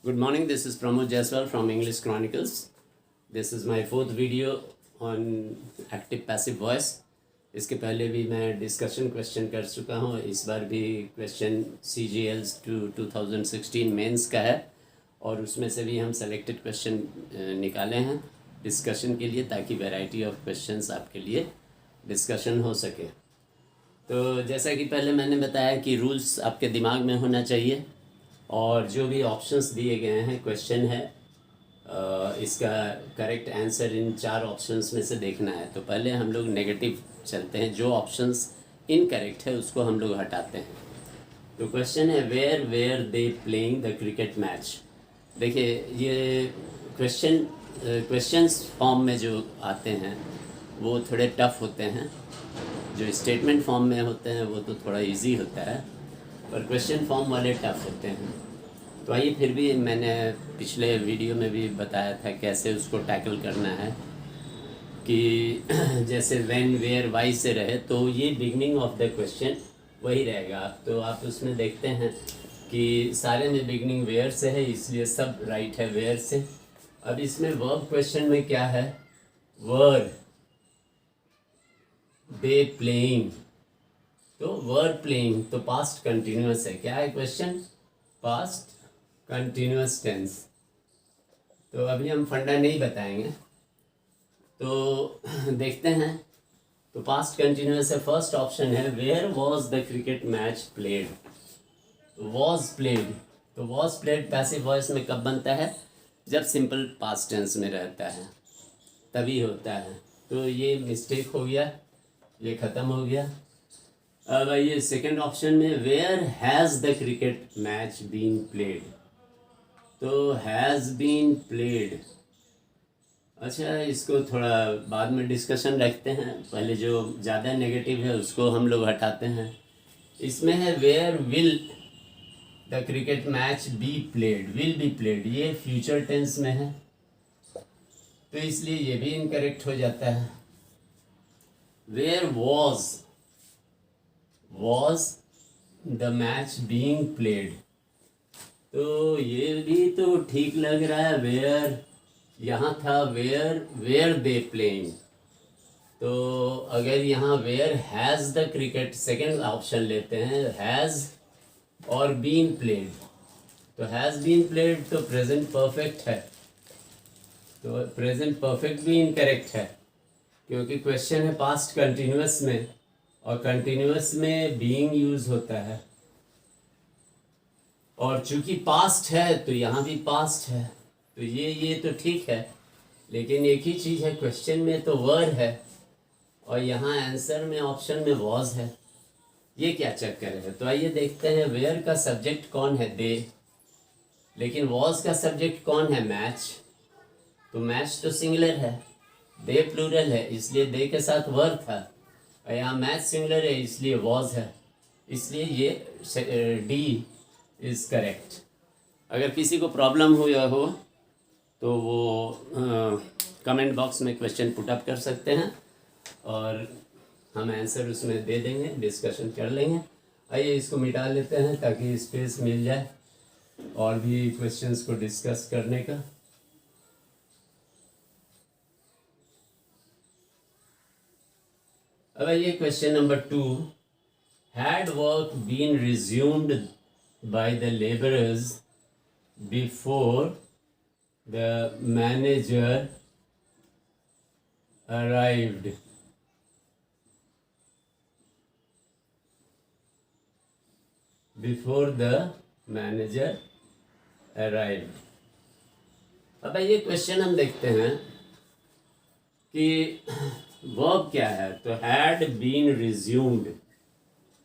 Good morning, this is Pramod Jaiswal from English Chronicles. This is my fourth video on active passive voice. इसके पहले भी मैं discussion question कर चुका हूँ. इस बार भी क्वेश्चन CGLs 2016 मेंस का है और उसमें से भी हम सेलेक्टेड क्वेश्चन निकाले हैं डिस्कशन के लिए, ताकि वैरायटी ऑफ क्वेश्चंस आपके लिए डिस्कशन हो सके. तो जैसा कि पहले मैंने बताया कि रूल्स आपके दिमाग में होना चाहिए और जो भी ऑप्शंस दिए गए हैं, क्वेश्चन है इसका करेक्ट आंसर इन 4 ऑप्शंस में से देखना है. तो पहले हम लोग नेगेटिव चलते हैं, जो ऑप्शंस इनकरेक्ट है उसको हम लोग हटाते हैं. तो क्वेश्चन है where they playing the cricket match. देखिए ये क्वेश्चंस फॉर्म में जो आते हैं वो थोड़े टफ होते हैं. जो स्टेटमेंट फॉर्म में होते हैं वो तो थोड़ा इजी होता है, पर क्वेश्चन फॉर्म वाले टफ होते हैं. तो आइए, फिर भी मैंने पिछले वीडियो में भी बताया था कैसे उसको टैकल करना है कि जैसे व्हेन वेयर वाई से रहे तो ये बिगनिंग ऑफ द क्वेश्चन वही रहेगा. तो आप उसमें देखते हैं कि सारे में बिगनिंग वेयर से है, इसलिए सब राइट है वेयर से. अब इसमें वर्ब क्वेश्चन में क्या है, वर दे प्लेइंग. तो वर प्लेइंग तो पास्ट कंटिन्यूस है. क्या है क्वेश्चन, पास्ट कंटिन्यूस टेंस. तो अभी हम फंडा नहीं बताएंगे, तो देखते हैं. तो पास्ट कंटिन्यूस है. फर्स्ट ऑप्शन है where was the cricket match played. Was played, तो वॉज प्लेड पैसिव वॉइस में कब बनता है, जब सिंपल पास्ट टेंस में रहता है तभी होता है. तो ये मिस्टेक हो गया, ये ख़त्म हो गया. अब ये सेकंड ऑप्शन में where has the cricket match been played. तो हैज़ बीन प्लेड, अच्छा इसको थोड़ा बाद में डिस्कशन रखते हैं. पहले जो ज़्यादा नेगेटिव है उसको हम लोग हटाते हैं. इसमें है where will the cricket match be played. Will be played ये फ्यूचर टेंस में है, तो इसलिए ये भी इनकरेक्ट हो जाता है. Where was the match being played. तो ये भी तो ठीक लग रहा है. वेयर यहाँ था, वेयर दे प्लेइंग. तो अगर यहाँ where has the cricket, second option लेते हैं, हैज़ और बीन प्लेड. तो हैज़ बीन प्लेड तो प्रेजेंट परफेक्ट है, तो प्रेजेंट परफेक्ट भी इनकरेक्ट है क्योंकि क्वेश्चन है पास्ट कंटिन्यूस में और कंटिन्यूस में बीइंग यूज होता है. और चूंकि पास्ट है तो यहाँ भी पास्ट है, तो ये तो ठीक है. लेकिन एक ही चीज़ है, क्वेश्चन में तो वर है और यहाँ आंसर में ऑप्शन में वॉज है. ये क्या चक्कर है. तो आइए देखते हैं. वेयर का सब्जेक्ट कौन है, दे. लेकिन वॉज का सब्जेक्ट कौन है, मैच. तो मैच तो सिंगुलर है, दे प्लूरल है, इसलिए दे के साथ वर था. और यहाँ मैच सिंगुलर है इसलिए वॉज है. इसलिए ये डी इज़ करेक्ट. अगर किसी को प्रॉब्लम हुआ हो तो वो कमेंट बॉक्स में क्वेश्चन पुट अप कर सकते हैं और हम आंसर उसमें दे देंगे, डिस्कशन कर लेंगे. आइए इसको मिटा लेते हैं ताकि स्पेस मिल जाए और भी क्वेश्चंस को डिस्कस करने का. अब ये question number 2. Had work been resumed by the labourers before the manager arrived. Before the manager arrived. अब ये क्वेश्चन हम देखते हैं कि वर्ब क्या है. तो had been resumed,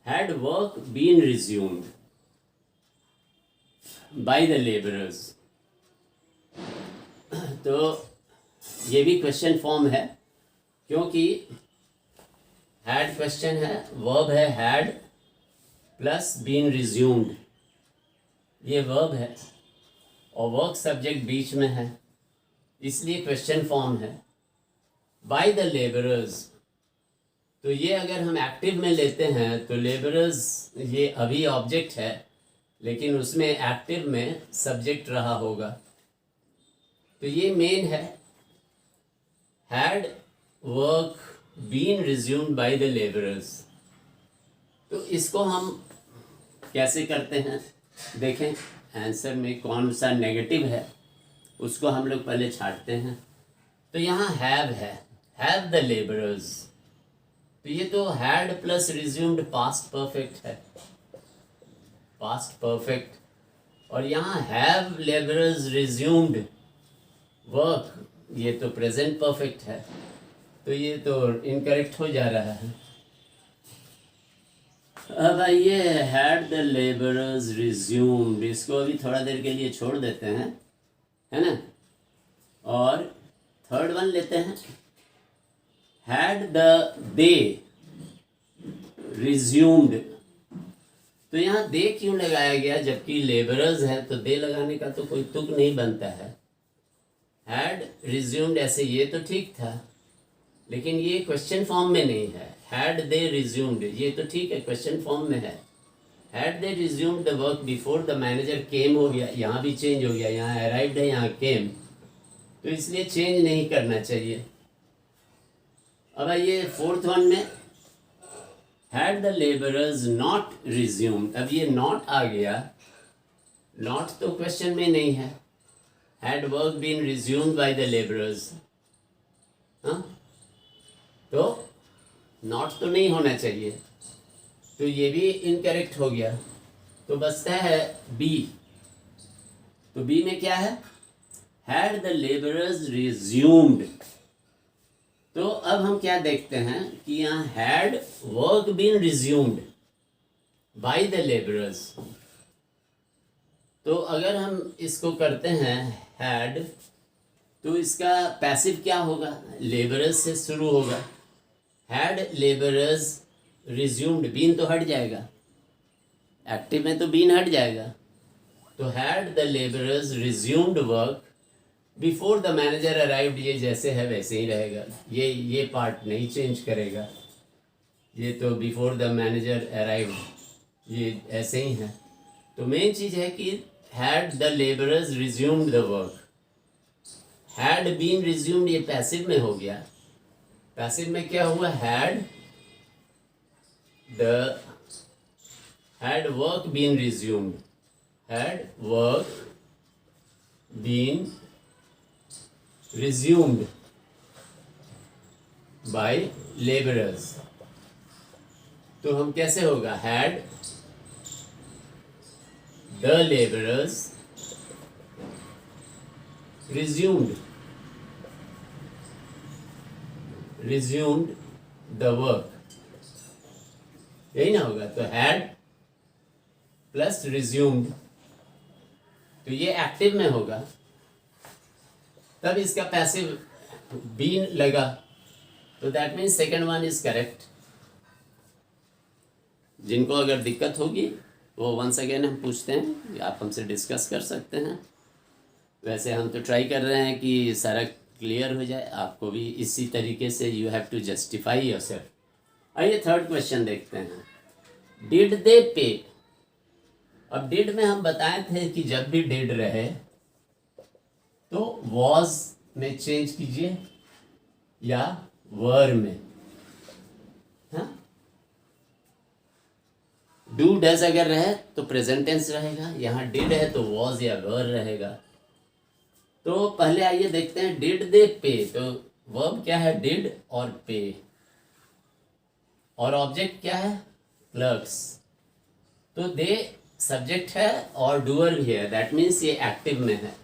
had work been resumed by the labourers. तो ये भी क्वेश्चन फॉर्म है क्योंकि हैड क्वेश्चन है, वर्ब है हैड प्लस बीन रिज्यूम्ड, ये वर्ब है और वर्क सब्जेक्ट बीच में है, इसलिए क्वेश्चन फॉर्म है. बाय द लेबरर्स, तो ये अगर हम एक्टिव में लेते हैं तो लेबरर्स ये अभी ऑब्जेक्ट है, लेकिन उसमें एक्टिव में सब्जेक्ट रहा होगा। तो ये मेन है, had work been resumed by the labourers. तो इसको हम कैसे करते हैं देखें, आंसर में कौन सा नेगेटिव है उसको हम लोग पहले छांटते हैं। तो यहाँ हैव है, हैव द लेबरर्स, तो ये तो had plus resumed past perfect है, पास्ट परफेक्ट। और यहाँ हैव लेबरर्स रिज्यूम्ड वर्क, ये तो प्रेजेंट परफेक्ट है, तो ये तो इनकरेक्ट हो जा रहा है। अब आइए हैड द लेबरर्स रिज्यूम्ड, इसको अभी थोड़ा देर के लिए छोड़ देते हैं, है ना। और थर्ड वन लेते हैं, हैड द दे रिज्यूम्ड। तो यहाँ दे क्यों लगाया गया, जबकि लेबरर्स है तो दे लगाने का तो कोई तुक नहीं बनता है। हैड रिज्यूम्ड ऐसे ये तो ठीक था, लेकिन ये क्वेश्चन फॉर्म में नहीं है। हैड दे रिज्यूम्ड ये तो ठीक है, क्वेश्चन फॉर्म में है। Had they resumed the work before the manager came हो गया, यहाँ भी चेंज हो गया, यहाँ अराइव्ड है यहाँ केम, तो इसलिए चेंज नहीं करना चाहिए। अब आइए फोर्थ वन में, had the labourers not resumed. अब ये नॉट आ गया, नॉट तो क्वेश्चन में नहीं है। Had work been resumed by the labourers, हाँ, तो नॉट तो नहीं होना चाहिए, तो ये भी इनकरेक्ट हो गया। तो बचता है बी। तो बी में क्या है, हैड द लेबरर्स रिज्यूम्ड। तो अब हम क्या देखते हैं कि यहाँ had work been resumed by the labourers. तो अगर हम इसको करते हैं हैड, तो इसका पैसिव क्या होगा, लेबरर्स से शुरू होगा। हैड लेबरर्स रिज्यूम्ड, बीन तो हट जाएगा, एक्टिव में तो बीन हट जाएगा। तो had the labourers resumed work before the manager arrived, ये जैसे है वैसे ही रहेगा, ये पार्ट नहीं चेंज करेगा। ये तो बिफोर द मैनेजर अराइव्ड ये ऐसे ही है। तो मेन चीज़ है कि had the labourers resumed the work. Had been resumed ये पैसिव में हो गया। पैसिव में क्या हुआ, had work been resumed, had work been resumed by labourers. तो हम कैसे होगा, had the labourers resumed the work, यही ना होगा। तो हैड प्लस रिज्यूम्ड, तो ये एक्टिव में होगा, तब इसका पैसिव बीन लगा, तो that means second one is correct. जिनको अगर दिक्कत होगी वो वंस अगेन हम पूछते हैं, आप हमसे डिस्कस कर सकते हैं। वैसे हम तो ट्राई कर रहे हैं कि सारा क्लियर हो जाए, आपको भी इसी तरीके से you have to justify yourself. आइए थर्ड क्वेश्चन देखते हैं, डिड दे पे। अब डिड में हम बताए थे कि जब भी डिड रहे तो वॉज में चेंज कीजिए या वर में, हाँ। डू डज अगर रहे तो प्रेजेंट टेंस रहेगा, यहाँ डिड है तो वॉज या वर रहेगा। तो पहले आइए देखते हैं डिड दे पे। तो वर्ब क्या है, डिड और पे, और ऑब्जेक्ट क्या है, क्लर्क्स। तो दे सब्जेक्ट है और डूअर भी है, दैट मीन्स ये एक्टिव में है।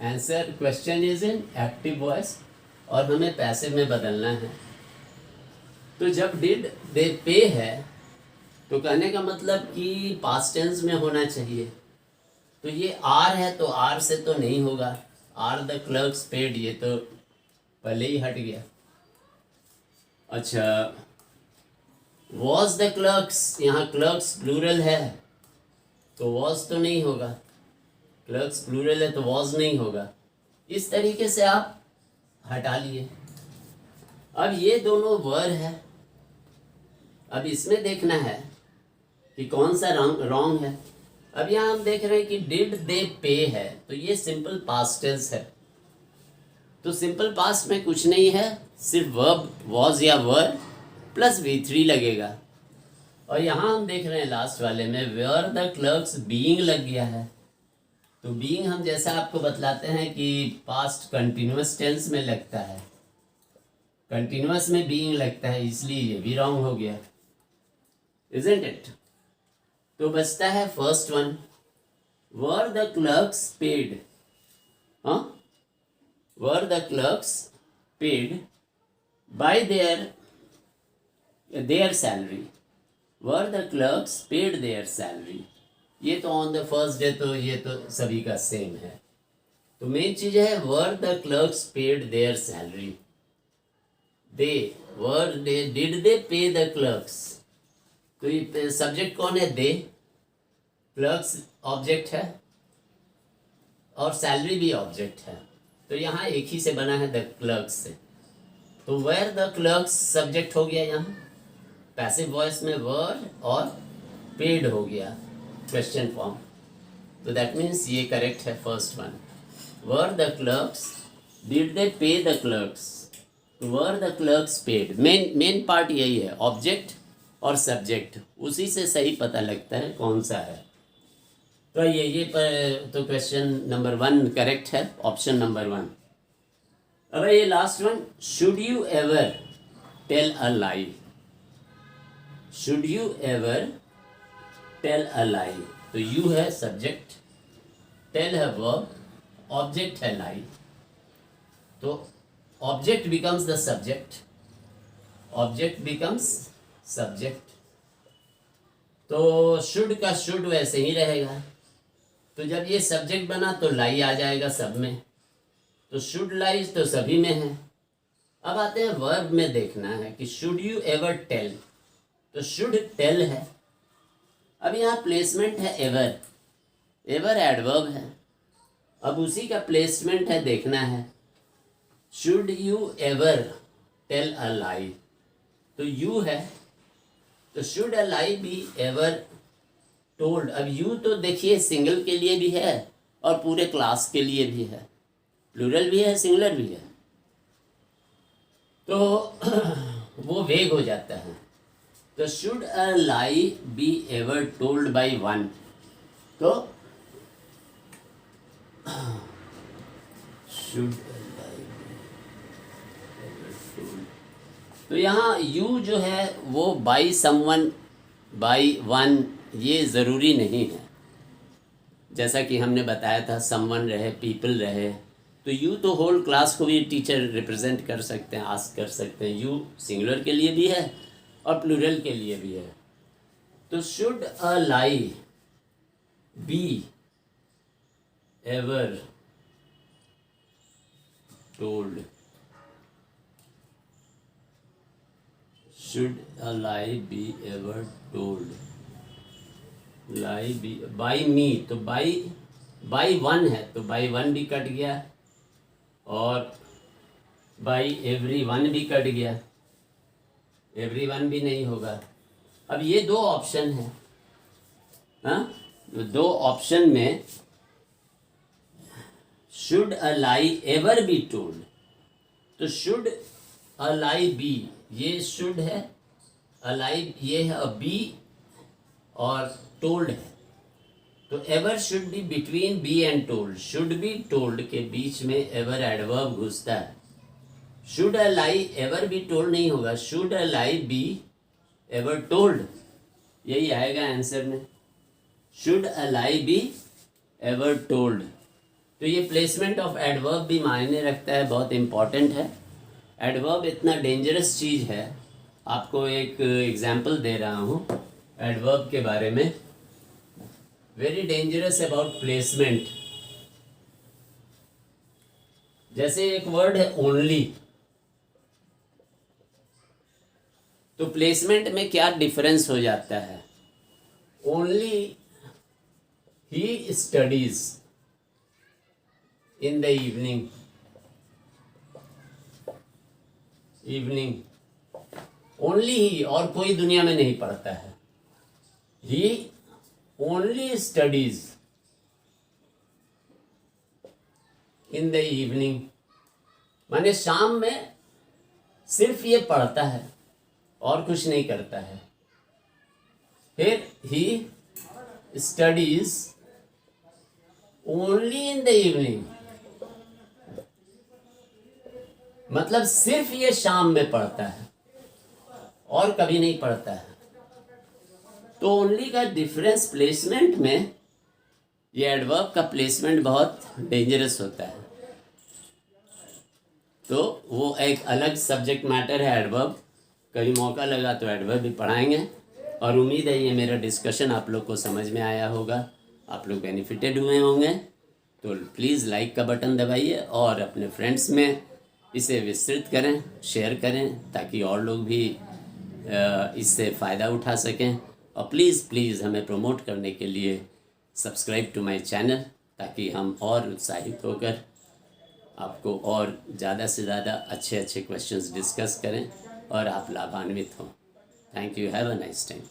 Answer question is in active voice और हमें पैसिव में बदलना है। तो जब डिड दे पे है तो कहने का मतलब कि पास्ट टेंस में होना चाहिए। तो ये आर है तो आर से तो नहीं होगा, आर द क्लर्क्स पेड ये तो पहले ही हट गया। अच्छा, वॉज द क्लर्क्स, यहाँ क्लर्क्स प्लूरल है तो वॉज तो नहीं होगा, क्लर्क्स प्लूरल है तो वॉज नहीं होगा। इस तरीके से आप हटा लिए। अब ये दोनों वर है, अब इसमें देखना है कि कौन सा रॉन्ग है। अब यहाँ हम देख रहे हैं कि डिड दे पे है, तो ये सिंपल पास्ट टेंस है। तो सिंपल पास्ट में कुछ नहीं है, सिर्फ वर्ब वॉज या वर प्लस V3 लगेगा। और यहाँ हम देख रहे हैं लास्ट वाले में वेयर द क्लर्क्स बीइंग लग गया है। तो बीइंग हम जैसा आपको बतलाते हैं कि पास्ट कंटिन्यूअस टेंस में लगता है, कंटिन्यूअस में बीइंग लगता है, इसलिए ये भी रॉन्ग हो गया, इजंट इट। तो बचता है first one, were the clerks paid. हाँ, were the clerks paid by their salary, were the clerks paid their salary. ये तो ऑन द फर्स्ट डे, तो ये तो सभी का सेम है। तो मेन चीज है वर the clerks paid their salary, did they pay the clerks. तो ये सब्जेक्ट कौन है? दे, क्लर्क्स ऑब्जेक्ट है और सैलरी भी ऑब्जेक्ट है। तो यहाँ एक ही से बना है द क्लर्क्स से, तो वेयर द क्लर्क्स सब्जेक्ट हो गया, यहाँ पैसिव वॉइस में वर और पेड हो गया क्वेश्चन फॉर्म। तो दैट मीन्स ये करेक्ट है first one, were the clerks, did they pay the clerks, were the clerks paid. Main part यही है, ऑब्जेक्ट और सब्जेक्ट, उसी से सही पता लगता है कौन सा है। तो ये पर तो क्वेश्चन नंबर 1 करेक्ट है, ऑप्शन नंबर 1। अब ये last one, should you ever tell a lie, should you ever tell a lie. तो यू है सब्जेक्ट, टेल है वर्ब, ऑब्जेक्ट है लाई। तो object becomes the subject, object becomes subject. तो should का शुड वैसे ही रहेगा। तो जब ये सब्जेक्ट बना तो लाई आ जाएगा सब में, तो शुड लाई तो सभी में है। अब आते हैं वर्ब में, देखना है कि शुड यू एवर टेल, तो शुड टेल है। अब यहाँ प्लेसमेंट है एवर, एवर एडवर्ब है। अब उसी का प्लेसमेंट है, देखना है should you ever tell a lie, तो यू है, तो should a lie be ever told. अब यू तो देखिए सिंगल के लिए भी है और पूरे क्लास के लिए भी है, प्लूरल भी है सिंगुलर भी है, तो वो वेग हो जाता है। तो should a lie be ever told by one, तो should a lie be ever told, तो यहाँ यू जो है वो बाई समवन, बाई वन, ये ज़रूरी नहीं है। जैसा कि हमने बताया था समवन रहे, पीपल रहे, तो यू तो होल क्लास को भी टीचर रिप्रेजेंट कर सकते हैं, आस्क कर सकते हैं। यू सिंगुलर के लिए भी है और प्लूरल के लिए भी है। तो should a lie be ever told, should a lie be ever told, lie be by me, तो बाई वन है, तो बाई वन भी कट गया और बाई एवरी वन भी कट गया, एवरी वन भी नहीं होगा। अब ये दो ऑप्शन है, हाँ, दो ऑप्शन में should a lie ever be told, तो शुड अ लाई बी, ये शुड है, अ लाई ये है, अ बी और टोल्ड है, तो ever should be between be and told, should be told के बीच में एवर एडवर्ब घुसता है। Should a lie ever be told नहीं होगा, should a lie be ever told, यही आएगा आंसर में, should a lie be ever told. तो ये प्लेसमेंट ऑफ एडवर्ब भी मायने रखता है, बहुत इंपॉर्टेंट है। एडवर्ब इतना डेंजरस चीज़ है, आपको एक एग्जाम्पल दे रहा हूँ एडवर्ब के बारे में, वेरी डेंजरस अबाउट प्लेसमेंट। जैसे एक वर्ड है ओनली, तो प्लेसमेंट में क्या डिफरेंस हो जाता है। Only he studies in the evening, evening only he, और कोई दुनिया में नहीं पढ़ता है। He only studies in the evening, माने शाम में सिर्फ ये पढ़ता है और कुछ नहीं करता है। फिर he studies only in the evening, मतलब सिर्फ ये शाम में पढ़ता है और कभी नहीं पढ़ता है। तो ओनली का डिफरेंस प्लेसमेंट में, ये एडवर्ब का प्लेसमेंट बहुत डेंजरस होता है। तो वो एक अलग सब्जेक्ट मैटर है एडवर्ब, कभी मौका लगा तो एडवर्ब भी पढ़ाएंगे। और उम्मीद है ये मेरा डिस्कशन आप लोग को समझ में आया होगा, आप लोग बेनिफिटेड हुए होंगे। तो प्लीज़ लाइक का बटन दबाइए और अपने फ्रेंड्स में इसे विस्तृत करें, शेयर करें, ताकि और लोग भी इससे फ़ायदा उठा सकें। और प्लीज़ हमें प्रमोट करने के लिए सब्सक्राइब टू माय चैनल, ताकि हम और उत्साहित होकर आपको और ज़्यादा से ज़्यादा अच्छे क्वेश्चंस डिस्कस करें और आप लाभान्वित हों। Thank you, have a nice time.